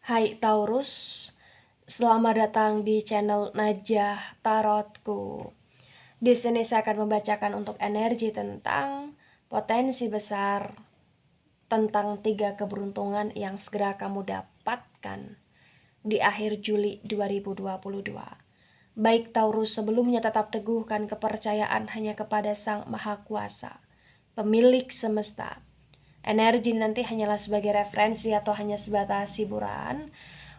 Hai Taurus, selamat datang di channel Najah Tarotku. Di sini saya akan membacakan untuk energi tentang potensi besar tentang 3 keberuntungan yang segera kamu dapatkan di akhir Juli 2022. Baik Taurus, sebelumnya tetap teguhkan kepercayaan hanya kepada Sang Maha Kuasa, pemilik semesta. Energi nanti hanyalah sebagai referensi atau hanya sebatas hiburan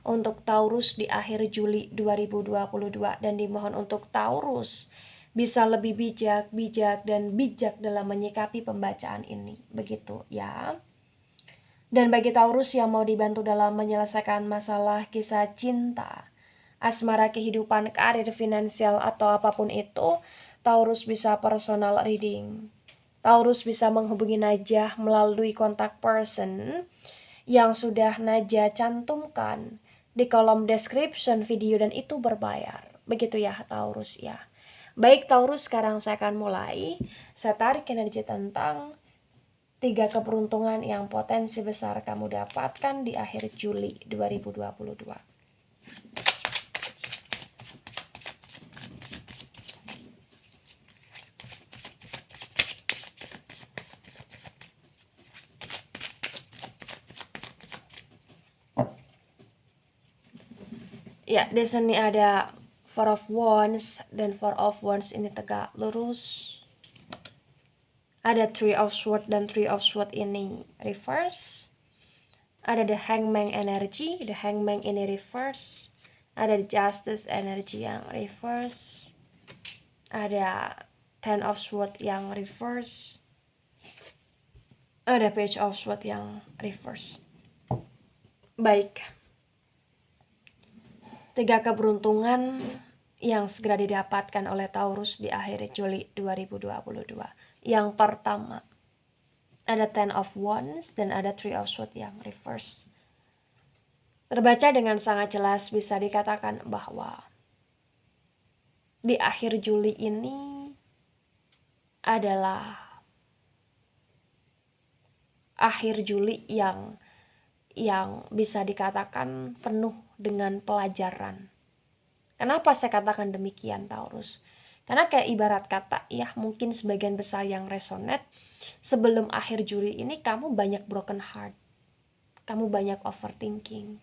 untuk Taurus di akhir Juli 2022, dan dimohon untuk Taurus bisa lebih bijak dalam menyikapi pembacaan ini. Begitu ya. Dan bagi Taurus yang mau dibantu dalam menyelesaikan masalah kisah cinta, asmara, kehidupan, karir, finansial, atau apapun itu, Taurus bisa personal reading. Taurus bisa menghubungi Najah melalui kontak person yang sudah Najah cantumkan di kolom description video, dan itu berbayar. Begitu ya Taurus ya. Baik Taurus, sekarang saya akan mulai. Saya tarik energi tentang 3 keberuntungan yang potensi besar kamu dapatkan di akhir Juli 2022. Ya, di sini ada Four of Wands, dan Four of Wands ini tegak lurus. Ada Three of Swords, dan Three of Swords ini reverse. Ada the Hangman energy, the Hangman ini reverse. Ada the Justice energy yang reverse. Ada Ten of Swords yang reverse. Ada Page of Swords yang reverse. Baik. 3 keberuntungan yang segera didapatkan oleh Taurus di akhir Juli 2022. Yang pertama, ada Ten of Wands dan ada Three of Swords yang reverse. Terbaca dengan sangat jelas, bisa dikatakan bahwa di akhir Juli ini adalah akhir Juli yang bisa dikatakan penuh dengan pelajaran. Kenapa saya katakan demikian Taurus? Karena kayak ibarat kata ya, mungkin sebagian besar yang resonate, sebelum akhir Juli ini kamu banyak broken heart. Kamu banyak overthinking.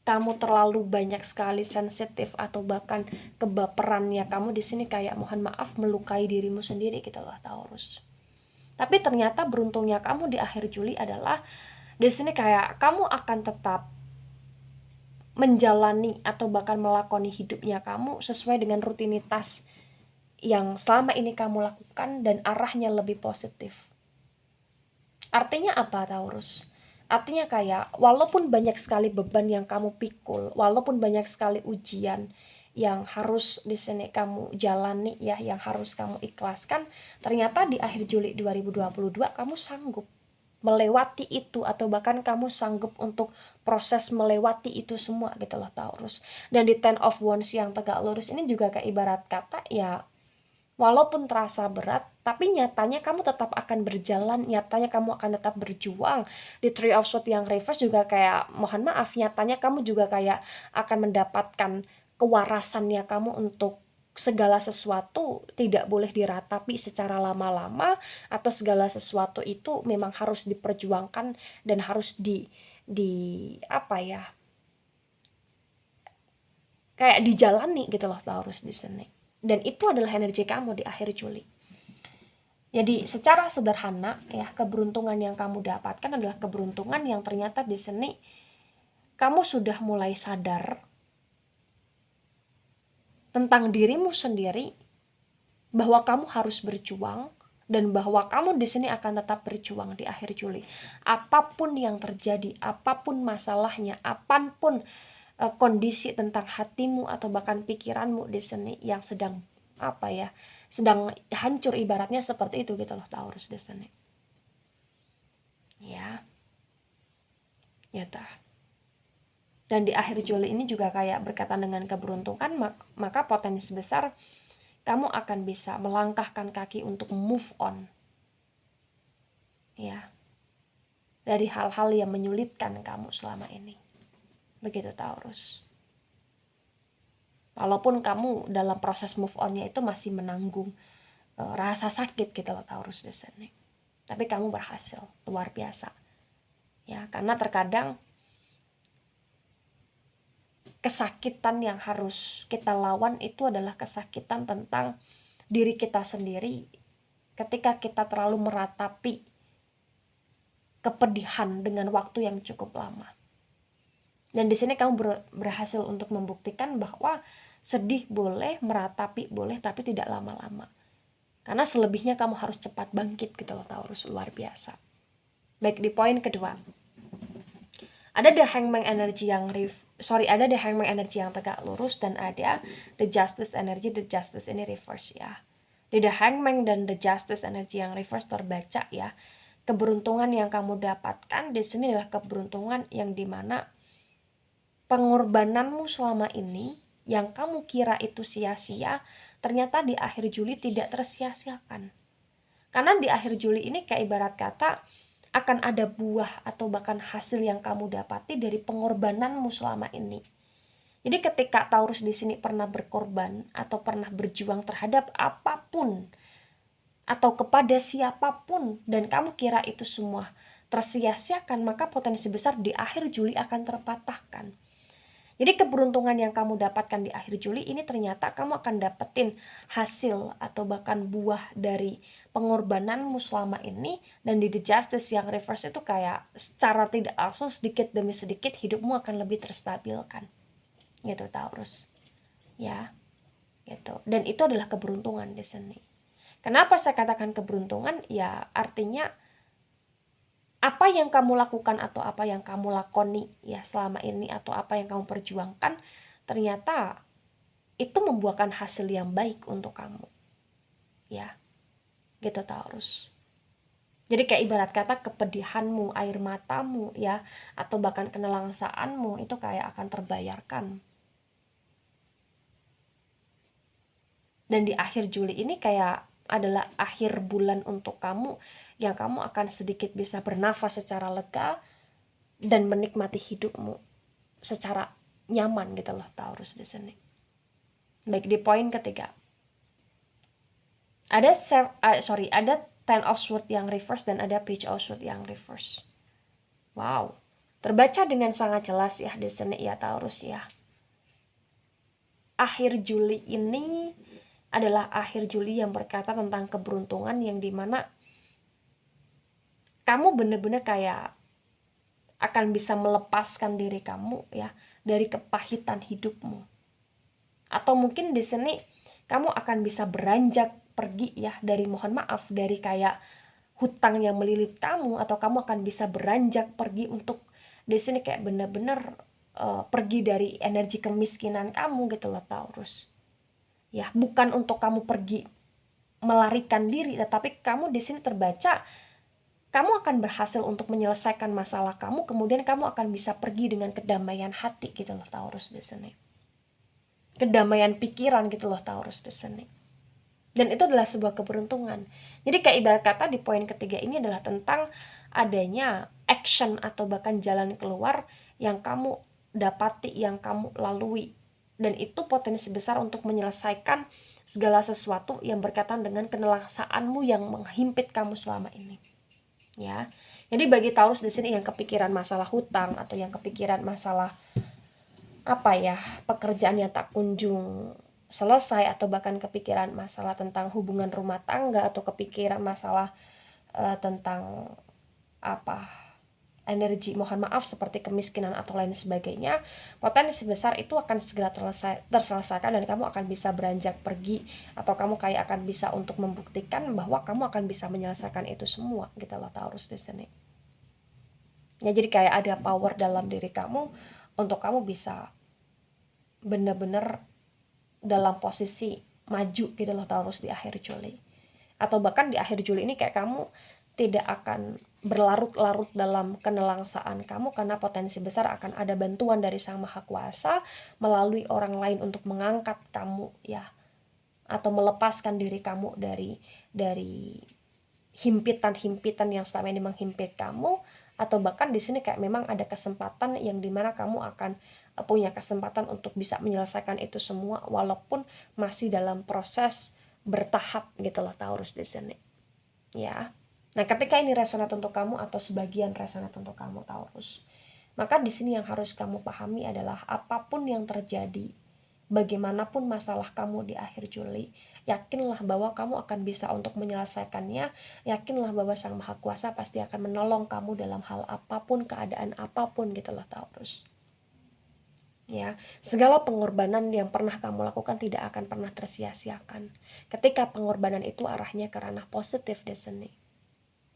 Kamu terlalu banyak sekali sensitif atau bahkan kebaperannya kamu di sini kayak mohon maaf melukai dirimu sendiri gitu loh Taurus. Tapi ternyata beruntungnya kamu di akhir Juli adalah di sini kayak kamu akan tetap menjalani atau bahkan melakoni hidupnya kamu sesuai dengan rutinitas yang selama ini kamu lakukan dan arahnya lebih positif. Artinya apa Taurus? Artinya kayak walaupun banyak sekali beban yang kamu pikul, walaupun banyak sekali ujian yang harus di sini kamu jalani ya, yang harus kamu ikhlaskan, ternyata di akhir Juli 2022 kamu sanggup melewati itu, atau bahkan kamu sanggup untuk proses melewati itu semua gitu loh Taurus. Dan di Ten of Wands yang tegak lurus ini juga kayak ibarat kata ya, walaupun terasa berat, tapi nyatanya kamu tetap akan berjalan, nyatanya kamu akan tetap berjuang. Di Three of Swords yang reverse juga kayak, mohon maaf, nyatanya kamu juga kayak akan mendapatkan kewarasannya kamu untuk segala sesuatu tidak boleh diratapi secara lama-lama, atau segala sesuatu itu memang harus diperjuangkan dan harus di apa ya, kayak dijalani gitu loh Taurus di sini. Dan itu adalah energi kamu di akhir Juli. Jadi secara sederhana ya, keberuntungan yang kamu dapatkan adalah keberuntungan yang ternyata di sini kamu sudah mulai sadar tentang dirimu sendiri, bahwa kamu harus berjuang, dan bahwa kamu di sini akan tetap berjuang di akhir Juli. Apapun yang terjadi, apapun masalahnya, apapun kondisi tentang hatimu atau bahkan pikiranmu di sini yang sedang apa ya, sedang hancur, ibaratnya seperti itu gitu loh Taurus di sini. Ya. Ya tah. Dan di akhir Juli ini juga kayak berkaitan dengan keberuntungan, maka potensi besar kamu akan bisa melangkahkan kaki untuk move on. Ya. Dari hal-hal yang menyulitkan kamu selama ini. Begitu Taurus. Walaupun kamu dalam proses move on-nya itu masih menanggung rasa sakit gitu loh Taurus di sini. Tapi kamu berhasil, luar biasa. Ya, karena terkadang kesakitan yang harus kita lawan itu adalah kesakitan tentang diri kita sendiri ketika kita terlalu meratapi kepedihan dengan waktu yang cukup lama. Dan di sini kamu berhasil untuk membuktikan bahwa sedih boleh, meratapi boleh, tapi tidak lama-lama. Karena selebihnya kamu harus cepat bangkit gitu loh Taurus, luar biasa. Baik, di poin kedua. Ada the hangman energy yang ada the hangman energy yang tegak lurus dan ada the justice energy. The justice ini reverse ya. Di the hangman dan the justice energy yang reverse terbaca ya. Keberuntungan yang kamu dapatkan di sini adalah keberuntungan yang dimana pengorbananmu selama ini yang kamu kira itu sia-sia, ternyata di akhir Juli tidak tersia-siakan. Karena di akhir Juli ini kayak ibarat kata akan ada buah atau bahkan hasil yang kamu dapati dari pengorbananmu selama ini. Jadi ketika Taurus di sini pernah berkorban atau pernah berjuang terhadap apapun atau kepada siapapun dan kamu kira itu semua tersia-siakan, maka potensi besar di akhir Juli akan terpatahkan. Jadi keberuntungan yang kamu dapatkan di akhir Juli ini ternyata kamu akan dapetin hasil atau bahkan buah dari pengorbananmu selama ini. Dan di the justice yang reverse itu kayak secara tidak langsung sedikit demi sedikit hidupmu akan lebih terstabilkan. Gitu Taurus. Ya, gitu. Dan itu adalah keberuntungan di sini. Kenapa saya katakan keberuntungan? Ya artinya apa yang kamu lakukan atau apa yang kamu lakoni ya selama ini atau apa yang kamu perjuangkan ternyata itu membuahkan hasil yang baik untuk kamu. Ya. Gitu Taurus. Jadi kayak ibarat kata kepedihanmu, air matamu ya atau bahkan kenelangsaanmu itu kayak akan terbayarkan. Dan di akhir Juli ini kayak adalah akhir bulan untuk kamu yang kamu akan sedikit bisa bernafas secara lega dan menikmati hidupmu secara nyaman gitu loh Taurus di sini. Baik, di poin ketiga. Ada Ten of Swords yang reverse dan ada Page of Swords yang reverse. Wow. Terbaca dengan sangat jelas ya di sini ya Taurus ya. Akhir Juli ini adalah akhir Juli yang berkata tentang keberuntungan yang dimana kamu bener-bener kayak akan bisa melepaskan diri kamu ya dari kepahitan hidupmu. Atau mungkin di sini kamu akan bisa beranjak pergi ya dari dari kayak hutang yang melilit kamu, atau kamu akan bisa beranjak pergi untuk di sini kayak bener-bener pergi dari energi kemiskinan kamu gitu loh Taurus. Ya, bukan untuk kamu pergi melarikan diri, tetapi kamu di sini terbaca kamu akan berhasil untuk menyelesaikan masalah kamu, kemudian kamu akan bisa pergi dengan kedamaian hati gitu loh Taurus di sini. Kedamaian pikiran gitu loh Taurus di sini. Dan itu adalah sebuah keberuntungan. Jadi kayak ibarat kata di poin ketiga ini adalah tentang adanya action atau bahkan jalan keluar yang kamu dapati, yang kamu lalui. Dan itu potensi besar untuk menyelesaikan segala sesuatu yang berkaitan dengan kenelangsaanmu yang menghimpit kamu selama ini. Ya. Jadi bagi Taurus di sini yang kepikiran masalah hutang atau yang kepikiran masalah pekerjaan yang tak kunjung selesai atau bahkan kepikiran masalah tentang hubungan rumah tangga atau kepikiran masalah tentang energi seperti kemiskinan atau lain sebagainya, potensi besar itu akan segera terselesaikan dan kamu akan bisa beranjak pergi atau kamu kayak akan bisa untuk membuktikan bahwa kamu akan bisa menyelesaikan itu semua gitu loh Taurus di sini. Ya, jadi kayak ada power dalam diri kamu untuk kamu bisa benar-benar dalam posisi maju gitu loh Taurus di akhir Juli. Atau bahkan di akhir Juli ini kayak kamu tidak akan berlarut-larut dalam kenelangsaan kamu karena potensi besar akan ada bantuan dari Sang Maha Kuasa melalui orang lain untuk mengangkat kamu ya, atau melepaskan diri kamu dari himpitan-himpitan yang selama ini menghimpit kamu, atau bahkan di sini kayak memang ada kesempatan yang dimana kamu akan punya kesempatan untuk bisa menyelesaikan itu semua walaupun masih dalam proses bertahap gitu loh Taurus di sini ya. Nah, ketika ini resonat untuk kamu atau sebagian resonat untuk kamu Taurus, maka di sini yang harus kamu pahami adalah apapun yang terjadi, bagaimanapun masalah kamu di akhir Juli, yakinlah bahwa kamu akan bisa untuk menyelesaikannya. Yakinlah bahwa Sang Maha Kuasa pasti akan menolong kamu dalam hal apapun, keadaan apapun gitu loh Taurus. Ya, segala pengorbanan yang pernah kamu lakukan tidak akan pernah tersia-siakan. Ketika pengorbanan itu arahnya ke ranah positif di sini.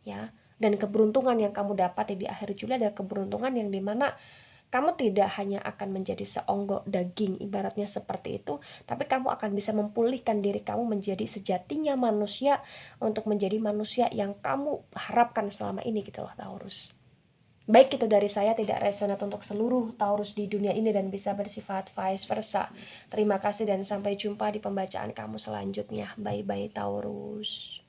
Ya, dan keberuntungan yang kamu dapati di akhir Juli adalah keberuntungan yang dimana kamu tidak hanya akan menjadi seonggok daging, ibaratnya seperti itu, tapi kamu akan bisa memulihkan diri kamu menjadi sejatinya manusia, untuk menjadi manusia yang kamu harapkan selama ini gitu loh Taurus. Baik itu dari saya, tidak resonat untuk seluruh Taurus di dunia ini dan bisa bersifat vice versa. Terima kasih dan sampai jumpa di pembacaan kamu selanjutnya. Bye-bye Taurus.